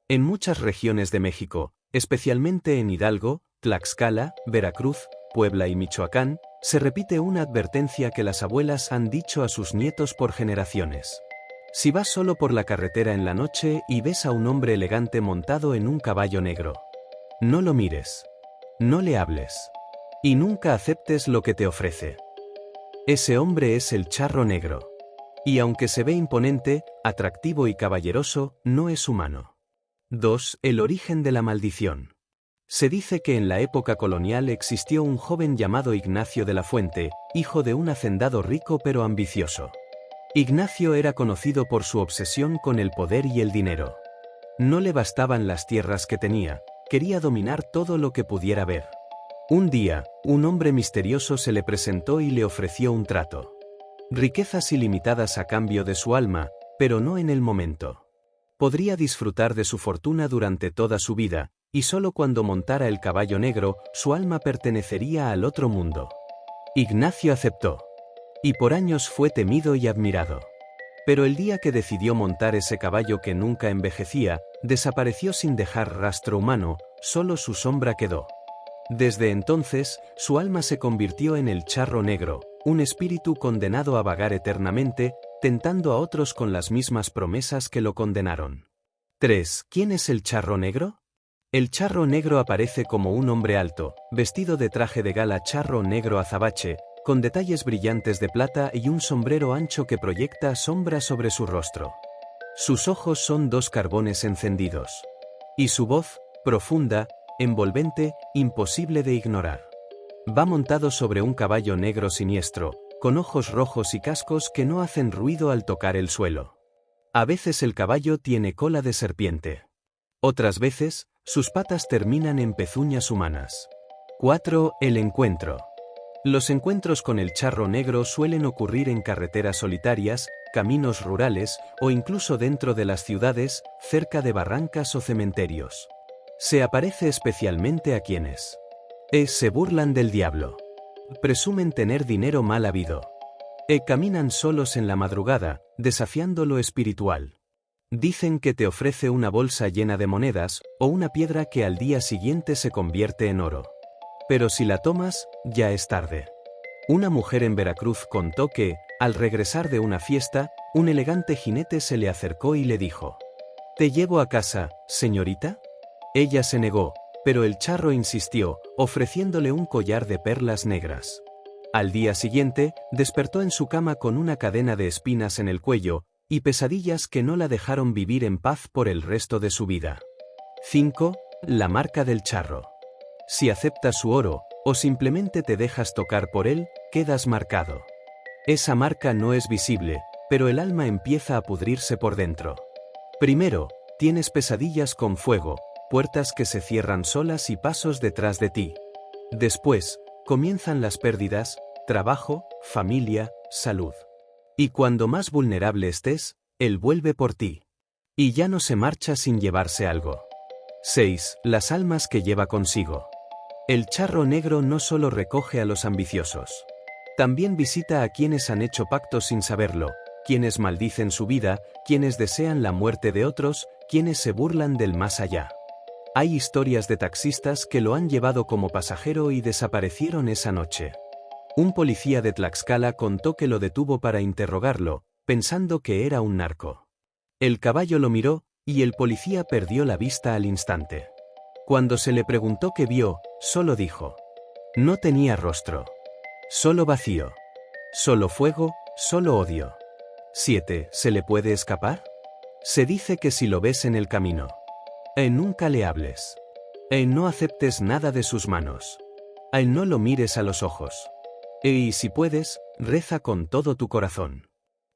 En muchas regiones de México, especialmente en Hidalgo, Tlaxcala, Veracruz, Puebla y Michoacán, se repite una advertencia que las abuelas han dicho a sus nietos por generaciones. Si vas solo por la carretera en la noche y ves a un hombre elegante montado en un caballo negro, no lo mires. No le hables. Y nunca aceptes lo que te ofrece. Ese hombre es el charro negro. Y aunque se ve imponente, atractivo y caballeroso, no es humano. 2. El origen de la maldición. Se dice que en la época colonial existió un joven llamado Ignacio de la Fuente, hijo de un hacendado rico pero ambicioso. Ignacio era conocido por su obsesión con el poder y el dinero. No le bastaban las tierras que tenía, quería dominar todo lo que pudiera ver. Un día, un hombre misterioso se le presentó y le ofreció un trato. Riquezas ilimitadas a cambio de su alma, pero no en el momento. Podría disfrutar de su fortuna durante toda su vida, y solo cuando montara el caballo negro, su alma pertenecería al otro mundo. Ignacio aceptó. Y por años fue temido y admirado. Pero el día que decidió montar ese caballo que nunca envejecía, desapareció sin dejar rastro humano, solo su sombra quedó. Desde entonces, su alma se convirtió en el charro negro, un espíritu condenado a vagar eternamente, tentando a otros con las mismas promesas que lo condenaron. 3. ¿Quién es el charro negro? El charro negro aparece como un hombre alto, vestido de traje de gala charro negro azabache, con detalles brillantes de plata y un sombrero ancho que proyecta sombra sobre su rostro. Sus ojos son dos carbones encendidos. Y su voz, profunda, envolvente, imposible de ignorar. Va montado sobre un caballo negro siniestro, con ojos rojos y cascos que no hacen ruido al tocar el suelo. A veces el caballo tiene cola de serpiente. Otras veces, sus patas terminan en pezuñas humanas. 4. El encuentro. Los encuentros con el charro negro suelen ocurrir en carreteras solitarias, caminos rurales, o incluso dentro de las ciudades, cerca de barrancas o cementerios. Se aparece especialmente a quienes se burlan del diablo. Presumen tener dinero mal habido. Caminan solos en la madrugada, desafiando lo espiritual. Dicen que te ofrece una bolsa llena de monedas, o una piedra que al día siguiente se convierte en oro. Pero si la tomas, ya es tarde. Una mujer en Veracruz contó que, al regresar de una fiesta, un elegante jinete se le acercó y le dijo: «¿Te llevo a casa, señorita?» Ella se negó, pero el charro insistió, ofreciéndole un collar de perlas negras. Al día siguiente, despertó en su cama con una cadena de espinas en el cuello, y pesadillas que no la dejaron vivir en paz por el resto de su vida. 5. La marca del charro. Si aceptas su oro, o simplemente te dejas tocar por él, quedas marcado. Esa marca no es visible, pero el alma empieza a pudrirse por dentro. Primero, tienes pesadillas con fuego, puertas que se cierran solas y pasos detrás de ti. Después, comienzan las pérdidas, trabajo, familia, salud. Y cuando más vulnerable estés, él vuelve por ti. Y ya no se marcha sin llevarse algo. 6. Las almas que lleva consigo. El charro negro no solo recoge a los ambiciosos. También visita a quienes han hecho pactos sin saberlo, quienes maldicen su vida, quienes desean la muerte de otros, quienes se burlan del más allá. Hay historias de taxistas que lo han llevado como pasajero y desaparecieron esa noche. Un policía de Tlaxcala contó que lo detuvo para interrogarlo, pensando que era un narco. El caballo lo miró, y el policía perdió la vista al instante. Cuando se le preguntó qué vio, solo dijo: no tenía rostro. Solo vacío. Solo fuego, solo odio. 7. ¿Se le puede escapar? Se dice que si lo ves en el camino, nunca le hables. No aceptes nada de sus manos. No lo mires a los ojos. Y si puedes, reza con todo tu corazón.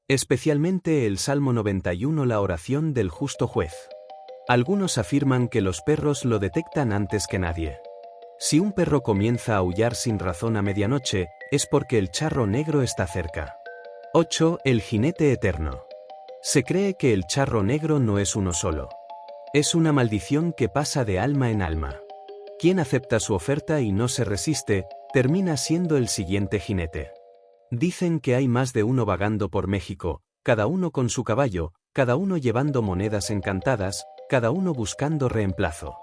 Especialmente el Salmo 91, la oración del justo juez. Algunos afirman que los perros lo detectan antes que nadie. Si un perro comienza a aullar sin razón a medianoche, es porque el charro negro está cerca. 8. El jinete eterno. Se cree que el charro negro no es uno solo. Es una maldición que pasa de alma en alma. Quien acepta su oferta y no se resiste, termina siendo el siguiente jinete. Dicen que hay más de uno vagando por México, cada uno con su caballo, cada uno llevando monedas encantadas, cada uno buscando reemplazo.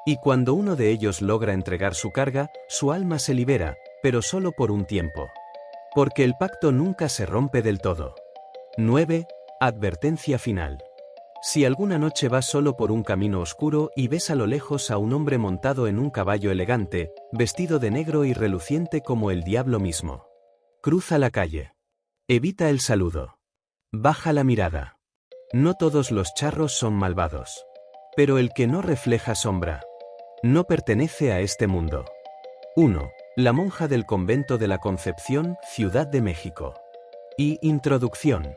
Y cuando uno de ellos logra entregar su carga, su alma se libera, pero solo por un tiempo. Porque el pacto nunca se rompe del todo. 9. Advertencia final. Si alguna noche vas solo por un camino oscuro y ves a lo lejos a un hombre montado en un caballo elegante, vestido de negro y reluciente como el diablo mismo. Cruza la calle. Evita el saludo. Baja la mirada. No todos los charros son malvados. Pero el que no refleja sombra no pertenece a este mundo. 1. La monja del convento de la Concepción, Ciudad de México. Introducción.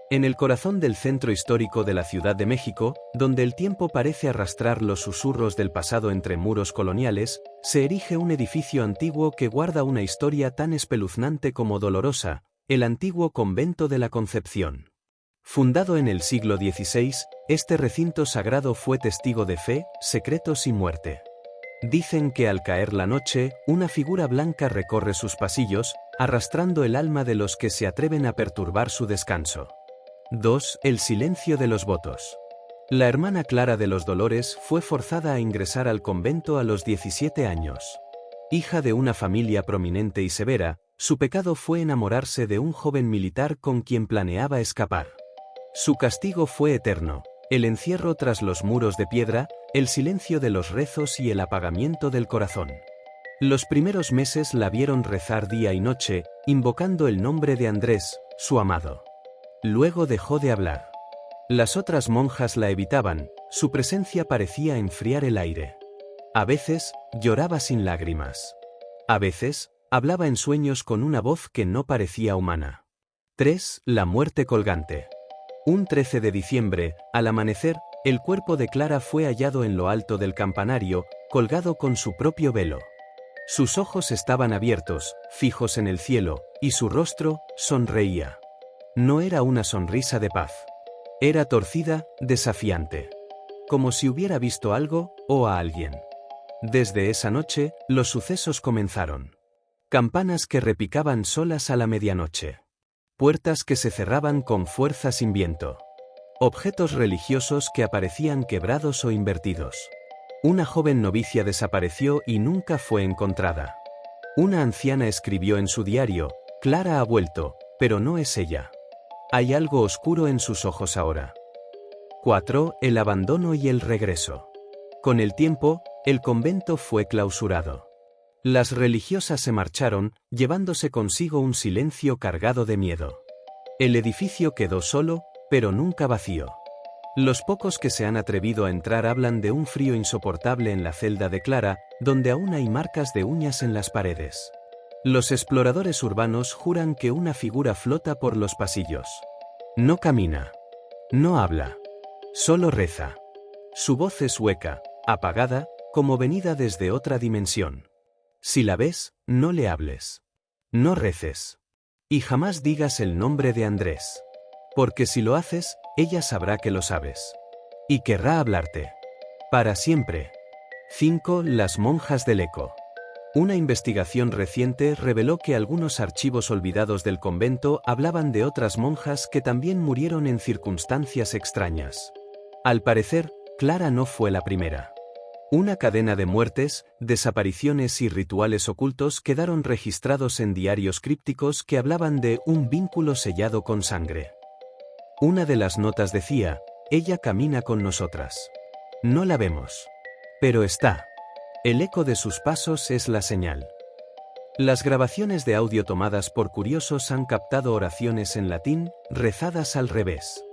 En el corazón del centro histórico de la Ciudad de México, donde el tiempo parece arrastrar los susurros del pasado entre muros coloniales, se erige un edificio antiguo que guarda una historia tan espeluznante como dolorosa, el antiguo convento de la Concepción. Fundado en el siglo XVI, este recinto sagrado fue testigo de fe, secretos y muerte. Dicen que al caer la noche, una figura blanca recorre sus pasillos, arrastrando el alma de los que se atreven a perturbar su descanso. 2. El silencio de los votos. La hermana Clara de los Dolores fue forzada a ingresar al convento a los 17 años. Hija de una familia prominente y severa, su pecado fue enamorarse de un joven militar con quien planeaba escapar. Su castigo fue eterno, el encierro tras los muros de piedra, el silencio de los rezos y el apagamiento del corazón. Los primeros meses la vieron rezar día y noche, invocando el nombre de Andrés, su amado. Luego dejó de hablar. Las otras monjas la evitaban, su presencia parecía enfriar el aire. A veces, lloraba sin lágrimas. A veces, hablaba en sueños con una voz que no parecía humana. 3. La muerte colgante. Un 13 de diciembre, al amanecer, el cuerpo de Clara fue hallado en lo alto del campanario, colgado con su propio velo. Sus ojos estaban abiertos, fijos en el cielo, y su rostro sonreía. No era una sonrisa de paz. Era torcida, desafiante. Como si hubiera visto algo, o a alguien. Desde esa noche, los sucesos comenzaron. Campanas que repicaban solas a la medianoche. Puertas que se cerraban con fuerza sin viento. Objetos religiosos que aparecían quebrados o invertidos. Una joven novicia desapareció y nunca fue encontrada. Una anciana escribió en su diario: Clara ha vuelto, pero no es ella. Hay algo oscuro en sus ojos ahora. 4. El abandono y el regreso. Con el tiempo, el convento fue clausurado. Las religiosas se marcharon, llevándose consigo un silencio cargado de miedo. El edificio quedó solo, pero nunca vacío. Los pocos que se han atrevido a entrar hablan de un frío insoportable en la celda de Clara, donde aún hay marcas de uñas en las paredes. Los exploradores urbanos juran que una figura flota por los pasillos. No camina. No habla. Solo reza. Su voz es hueca, apagada, como venida desde otra dimensión. Si la ves, no le hables. No reces. Y jamás digas el nombre de Andrés. Porque si lo haces, ella sabrá que lo sabes. Y querrá hablarte. Para siempre. 5. Las monjas del eco. Una investigación reciente reveló que algunos archivos olvidados del convento hablaban de otras monjas que también murieron en circunstancias extrañas. Al parecer, Clara no fue la primera. Una cadena de muertes, desapariciones y rituales ocultos quedaron registrados en diarios crípticos que hablaban de un vínculo sellado con sangre. Una de las notas decía: ella camina con nosotras. No la vemos. Pero está. El eco de sus pasos es la señal. Las grabaciones de audio tomadas por curiosos han captado oraciones en latín, rezadas al revés.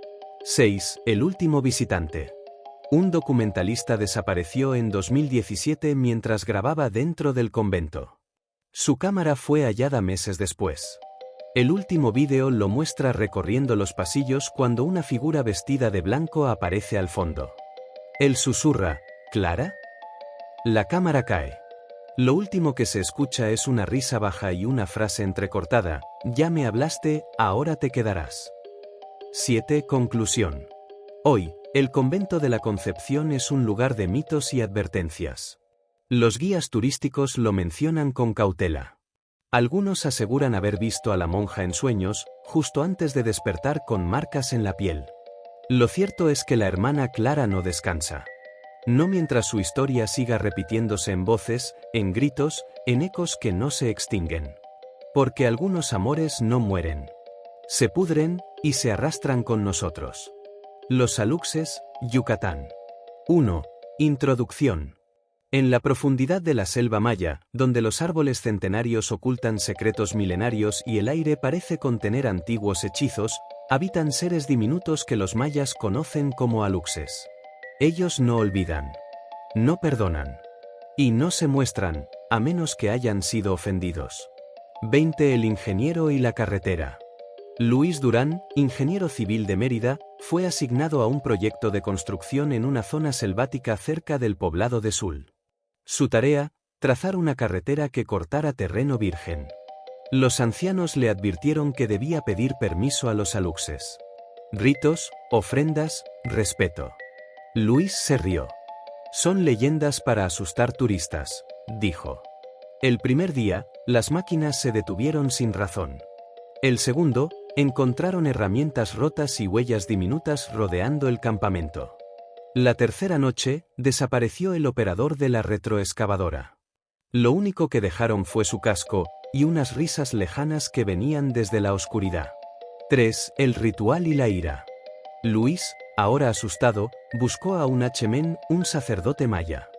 6. El último visitante. Un documentalista desapareció en 2017 mientras grababa dentro del convento. Su cámara fue hallada meses después. El último vídeo lo muestra recorriendo los pasillos cuando una figura vestida de blanco aparece al fondo. Él susurra, ¿Clara? La cámara cae. Lo último que se escucha es una risa baja y una frase entrecortada, ya me hablaste, ahora te quedarás. 7. Conclusión. Hoy, el convento de la Concepción es un lugar de mitos y advertencias. Los guías turísticos lo mencionan con cautela. Algunos aseguran haber visto a la monja en sueños, justo antes de despertar con marcas en la piel. Lo cierto es que la hermana Clara no descansa. No mientras su historia siga repitiéndose en voces, en gritos, en ecos que no se extinguen. Porque algunos amores no mueren. Se pudren, y se arrastran con nosotros. Los Aluxes, Yucatán. 1. Introducción. En la profundidad de la selva maya, donde los árboles centenarios ocultan secretos milenarios y el aire parece contener antiguos hechizos, habitan seres diminutos que los mayas conocen como Aluxes. Ellos no olvidan. No perdonan. Y no se muestran, a menos que hayan sido ofendidos. 20. El ingeniero y la carretera. Luis Durán, ingeniero civil de Mérida, fue asignado a un proyecto de construcción en una zona selvática cerca del poblado de Sul. Su tarea, trazar una carretera que cortara terreno virgen. Los ancianos le advirtieron que debía pedir permiso a los aluxes. Ritos, ofrendas, respeto. Luis se rió. Son leyendas para asustar turistas, dijo. El primer día, las máquinas se detuvieron sin razón. El segundo, encontraron herramientas rotas y huellas diminutas rodeando el campamento. La tercera noche, desapareció el operador de la retroexcavadora. Lo único que dejaron fue su casco, y unas risas lejanas que venían desde la oscuridad. 3. El ritual y la ira. Luis, ahora asustado, buscó a un H-Men, un sacerdote maya.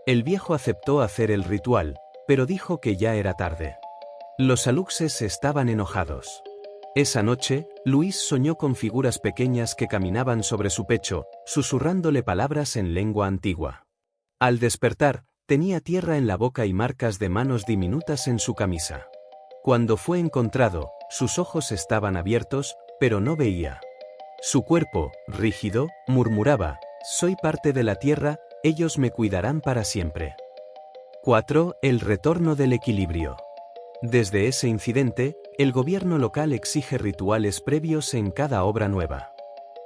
El viejo aceptó hacer el ritual, pero dijo que ya era tarde. Los aluxes estaban enojados. Esa noche, Luis soñó con figuras pequeñas que caminaban sobre su pecho, susurrándole palabras en lengua antigua. Al despertar, tenía tierra en la boca y marcas de manos diminutas en su camisa. Cuando fue encontrado, sus ojos estaban abiertos, pero no veía. Su cuerpo, rígido, murmuraba, «Soy parte de la tierra, ellos me cuidarán para siempre». 4. El retorno del equilibrio. Desde ese incidente, el gobierno local exige rituales previos en cada obra nueva.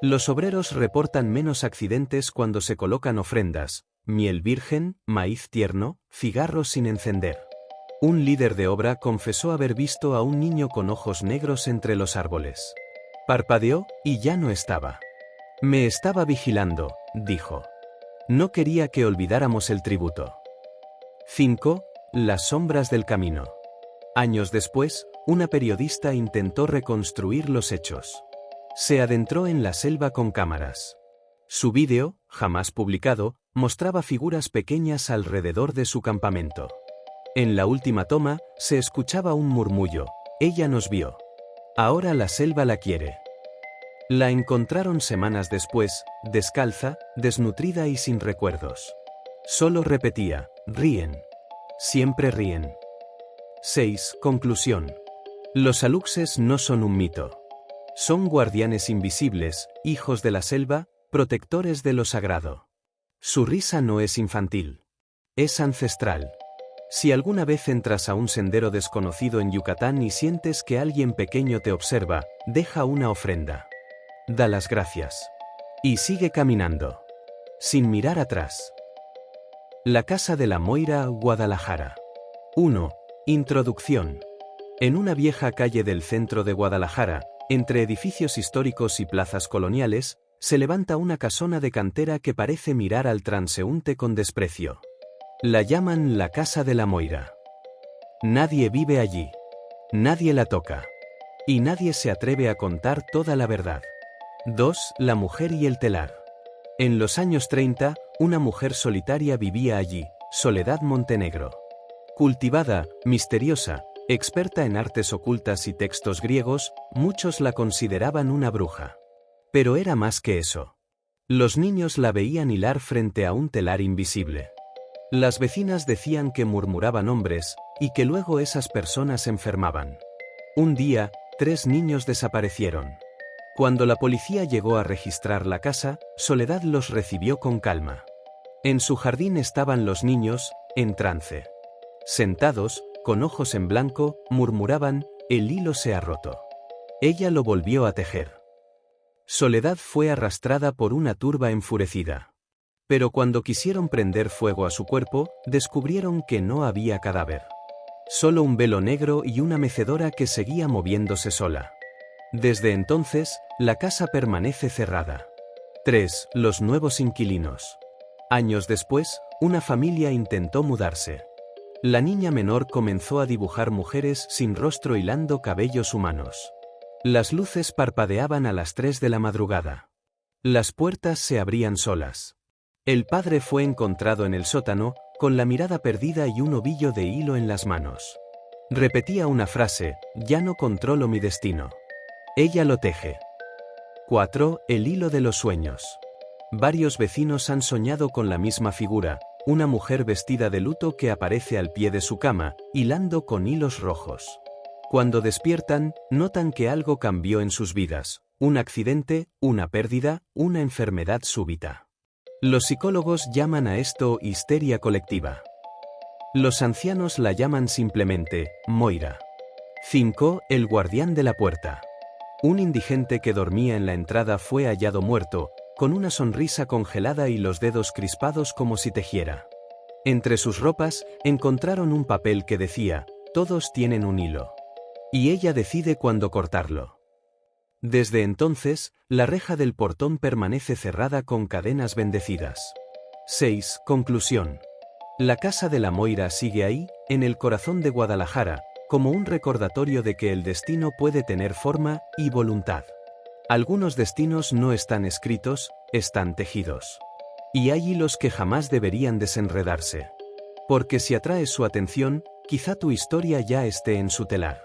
Los obreros reportan menos accidentes cuando se colocan ofrendas, miel virgen, maíz tierno, cigarros sin encender. Un líder de obra confesó haber visto a un niño con ojos negros entre los árboles. Parpadeó, y ya no estaba. Me estaba vigilando, dijo. No quería que olvidáramos el tributo. 5. Las sombras del camino. Años después, una periodista intentó reconstruir los hechos. Se adentró en la selva con cámaras. Su vídeo, jamás publicado, mostraba figuras pequeñas alrededor de su campamento. En la última toma, se escuchaba un murmullo. Ella nos vio. Ahora la selva la quiere. La encontraron semanas después, descalza, desnutrida y sin recuerdos. Solo repetía, ríen. Siempre ríen. 6. Conclusión. Los aluxes no son un mito. Son guardianes invisibles, hijos de la selva, protectores de lo sagrado. Su risa no es infantil. Es ancestral. Si alguna vez entras a un sendero desconocido en Yucatán y sientes que alguien pequeño te observa, deja una ofrenda. Da las gracias. Y sigue caminando. Sin mirar atrás. La Casa de la Moira, Guadalajara. 1. Introducción. En una vieja calle del centro de Guadalajara, entre edificios históricos y plazas coloniales, se levanta una casona de cantera que parece mirar al transeúnte con desprecio. La llaman la Casa de la Moira. Nadie vive allí. Nadie la toca. Y nadie se atreve a contar toda la verdad. 2. La mujer y el telar. En los años 30, una mujer solitaria vivía allí, Soledad Montenegro. Cultivada, misteriosa, experta en artes ocultas y textos griegos, muchos la consideraban una bruja. Pero era más que eso. Los niños la veían hilar frente a un telar invisible. Las vecinas decían que murmuraba nombres, y que luego esas personas enfermaban. Un día, 3 niños desaparecieron. Cuando la policía llegó a registrar la casa, Soledad los recibió con calma. En su jardín estaban los niños, en trance. Sentados, con ojos en blanco, murmuraban: el hilo se ha roto. Ella lo volvió a tejer. Soledad fue arrastrada por una turba enfurecida. Pero cuando quisieron prender fuego a su cuerpo, descubrieron que no había cadáver. Solo un velo negro y una mecedora que seguía moviéndose sola. Desde entonces, la casa permanece cerrada. 3. Los nuevos inquilinos. Años después, una familia intentó mudarse. La niña menor comenzó a dibujar mujeres sin rostro hilando cabellos humanos. Las luces parpadeaban a las 3 de la madrugada. Las puertas se abrían solas. El padre fue encontrado en el sótano, con la mirada perdida y un ovillo de hilo en las manos. Repetía una frase: ya no controlo mi destino. Ella lo teje. 4. El hilo de los sueños. Varios vecinos han soñado con la misma figura, una mujer vestida de luto que aparece al pie de su cama, hilando con hilos rojos. Cuando despiertan, notan que algo cambió en sus vidas: un accidente, una pérdida, una enfermedad súbita. Los psicólogos llaman a esto histeria colectiva. Los ancianos la llaman simplemente Moira. 5. El guardián de la puerta. Un indigente que dormía en la entrada fue hallado muerto, con una sonrisa congelada y los dedos crispados como si tejiera. Entre sus ropas, encontraron un papel que decía: todos tienen un hilo. Y ella decide cuándo cortarlo. Desde entonces, la reja del portón permanece cerrada con cadenas bendecidas. 6. Conclusión. La casa de la Moira sigue ahí, en el corazón de Guadalajara, como un recordatorio de que el destino puede tener forma y voluntad. Algunos destinos no están escritos, están tejidos. Y hay hilos que jamás deberían desenredarse. Porque si atraes su atención, quizá tu historia ya esté en su telar.